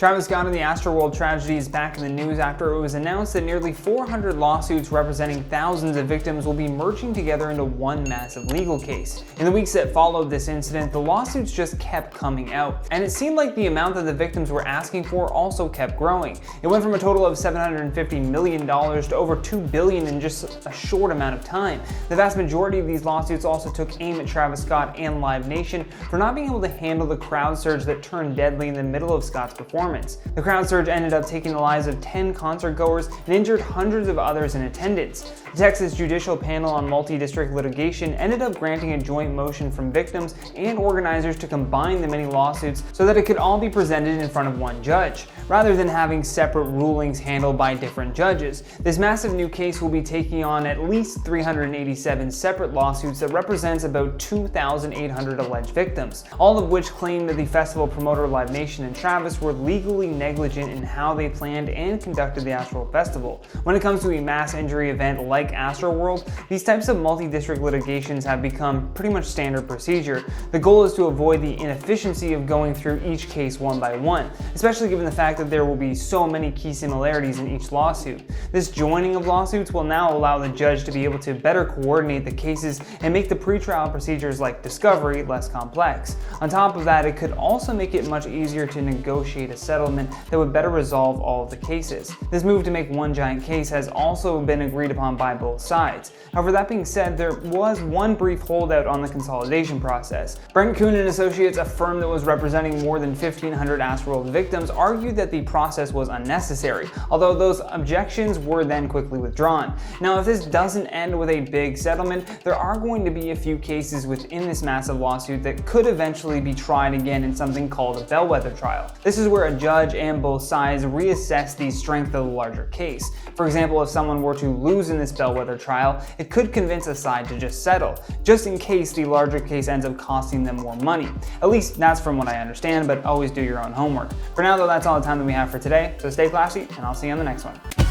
Travis Scott and the Astroworld tragedy is back in the news after it was announced that nearly 400 lawsuits representing thousands of victims will be merging together into one massive legal case. In the weeks that followed this incident, the lawsuits just kept coming out, and it seemed like the amount that the victims were asking for also kept growing. It went from a total of $750 million to over $2 billion in just a short amount of time. The vast majority of these lawsuits also took aim at Travis Scott and Live Nation for not being able to handle the crowd surge that turned deadly in the middle of Scott's performance. The crowd surge ended up taking the lives of 10 concert goers and injured hundreds of others in attendance. The Texas Judicial Panel on Multi-District Litigation ended up granting a joint motion from victims and organizers to combine the many lawsuits so that it could all be presented in front of one judge, rather than having separate rulings handled by different judges. This massive new case will be taking on at least 387 separate lawsuits that represents about 2,800 alleged victims, all of which claim that the festival promoter Live Nation and Travis were legally negligent in how they planned and conducted the Astroworld Festival. When it comes to a mass injury event like Astroworld, these types of multi-district litigations have become pretty much standard procedure. The goal is to avoid the inefficiency of going through each case one by one, especially given the fact that there will be so many key similarities in each lawsuit. This joining of lawsuits will now allow the judge to be able to better coordinate the cases and make the pretrial procedures like discovery less complex. On top of that, it could also make it much easier to negotiate a settlement that would better resolve all of the cases. This move to make one giant case has also been agreed upon by both sides. However, that being said, there was one brief holdout on the consolidation process. Brent Kuhn and Associates, a firm that was representing more than 1,500 Astroworld victims, argued that the process was unnecessary, although those objections were then quickly withdrawn. Now, if this doesn't end with a big settlement, there are going to be a few cases within this massive lawsuit that could eventually be tried again in something called a bellwether trial. This is where a judge and both sides reassess the strength of the larger case. For example, if someone were to lose in this bellwether trial, it could convince a side to just settle, just in case the larger case ends up costing them more money. At least that's from what I understand, but always do your own homework. For now though, that's all the time that we have for today, so stay classy, and I'll see you on the next one.